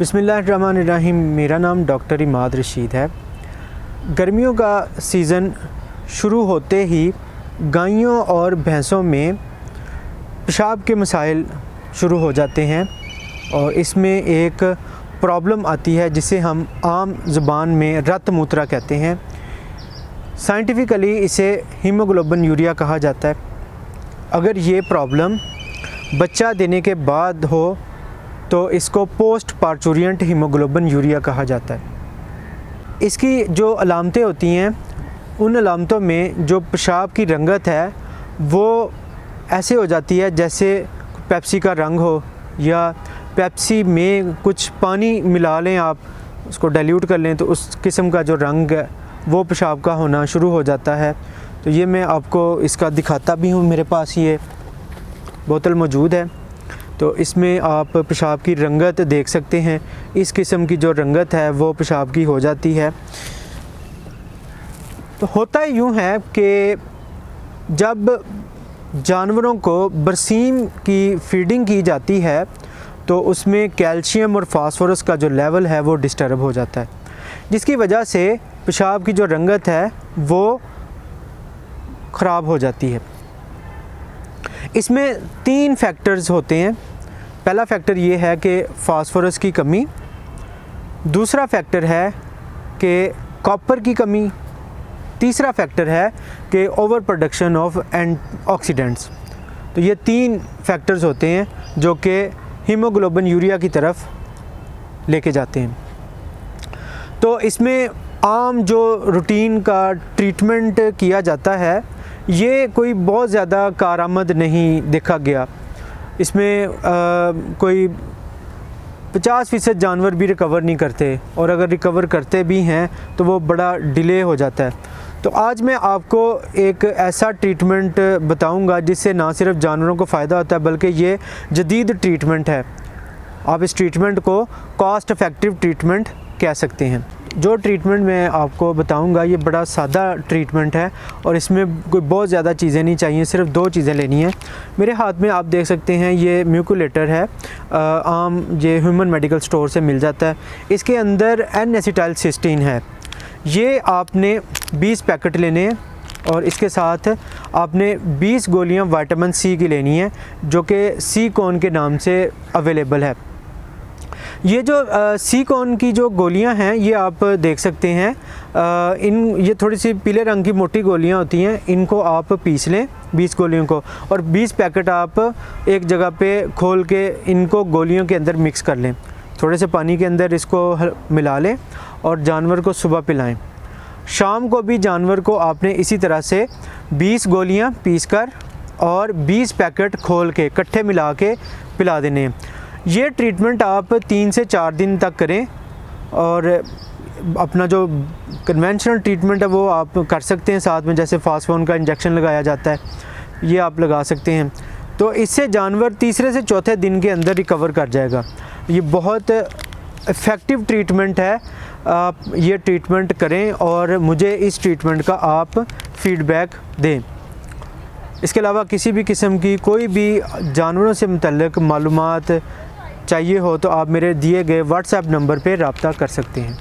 बिस्मिल्लाहिर्रहमानिर्रहीम। मेरा नाम डॉक्टर इमाद रशीद है। गर्मियों का सीज़न शुरू होते ही गायों और भैंसों में पेशाब के मसाइल शुरू हो जाते हैं और इसमें एक प्रॉब्लम आती है जिसे हम आम ज़ुबान में रत मूत्रा कहते हैं। साइंटिफिकली इसे हीमोग्लोबिन यूरिया कहा जाता है। अगर ये प्रॉब्लम बच्चा देने के बाद हो तो इसको पोस्ट पार्चुरिएंट हीमोग्लोबिन यूरिया कहा जाता है। इसकी जो अलामतें होती हैं, उन अलामतों में जो पेशाब की रंगत है वो ऐसे हो जाती है जैसे पेप्सी का रंग हो, या पेप्सी में कुछ पानी मिला लें, आप उसको डाइल्यूट कर लें तो उस किस्म का जो रंग है वो पेशाब का होना शुरू हो जाता है। तो ये मैं आपको इसका दिखाता भी हूँ, मेरे पास ये बोतल मौजूद है। तो इसमें आप पेशाब की रंगत देख सकते हैं। इस किस्म की जो रंगत है वो पेशाब की हो जाती है। तो होता यूँ है कि जब जानवरों को बरसीम की फीडिंग की जाती है तो उसमें कैल्शियम और फास्फोरस का जो लेवल है वो डिस्टर्ब हो जाता है, जिसकी वजह से पेशाब की जो रंगत है वो ख़राब हो जाती है। इसमें 3 फैक्टर्स होते हैं। पहला फैक्टर ये है कि फास्फोरस की कमी, दूसरा फैक्टर है कि कॉपर की कमी, तीसरा फैक्टर है कि ओवर प्रोडक्शन ऑफ एंटीऑक्सीडेंट्स। तो ये 3 फैक्टर्स होते हैं जो कि हीमोग्लोबिन यूरिया की तरफ लेके जाते हैं। तो इसमें आम जो रूटीन का ट्रीटमेंट किया जाता है ये कोई बहुत ज़्यादा कारआमद नहीं देखा गया। इसमें कोई 50% जानवर भी रिकवर नहीं करते, और अगर रिकवर करते भी हैं तो वो बड़ा डिले हो जाता है। तो आज मैं आपको एक ऐसा ट्रीटमेंट बताऊंगा जिससे ना सिर्फ जानवरों को फ़ायदा होता है बल्कि ये जदीद ट्रीटमेंट है। आप इस ट्रीटमेंट को कॉस्ट इफ़ेक्टिव ट्रीटमेंट कह सकते हैं। जो ट्रीटमेंट मैं आपको बताऊंगा ये बड़ा सादा ट्रीटमेंट है और इसमें कोई बहुत ज़्यादा चीज़ें नहीं चाहिए, सिर्फ 2 चीज़ें लेनी हैं। मेरे हाथ में आप देख सकते हैं ये म्यूकुलेटर है, आम ये ह्यूमन मेडिकल स्टोर से मिल जाता है। इसके अंदर N-एसिटाइलसिस्टीन है। ये आपने 20 पैकेट लेने हैं और इसके साथ आपने 20 गोलियाँ विटामिन C की लेनी है जो कि C-कॉन के नाम से अवेलेबल है। ये जो C-कॉन की जो गोलियां हैं ये आप देख सकते हैं, ये थोड़ी सी पीले रंग की मोटी गोलियां होती हैं। इनको आप पीस लें 20 गोलियों को, और 20 पैकेट आप एक जगह पे खोल के इनको गोलियों के अंदर मिक्स कर लें। थोड़े से पानी के अंदर इसको मिला लें और जानवर को सुबह पिलाएं। शाम को भी जानवर को आपने इसी तरह से 20 गोलियाँ पीस कर और 20 पैकेट खोल के इकट्ठे मिला के पिला देने। ये ट्रीटमेंट आप 3 से 4 दिन तक करें और अपना जो कन्वेंशनल ट्रीटमेंट है वो आप कर सकते हैं साथ में, जैसे फास्फोन का इंजेक्शन लगाया जाता है ये आप लगा सकते हैं। तो इससे जानवर तीसरे से चौथे दिन के अंदर रिकवर कर जाएगा। ये बहुत इफ़ेक्टिव ट्रीटमेंट है। आप ये ट्रीटमेंट करें और मुझे इस ट्रीटमेंट का आप फीडबैक दें। इसके अलावा किसी भी किस्म की कोई भी जानवरों से मुतल्लिक़ मालूमात चाहिए हो तो आप मेरे दिए गए व्हाट्सएप नंबर पर रब्ता कर सकते हैं।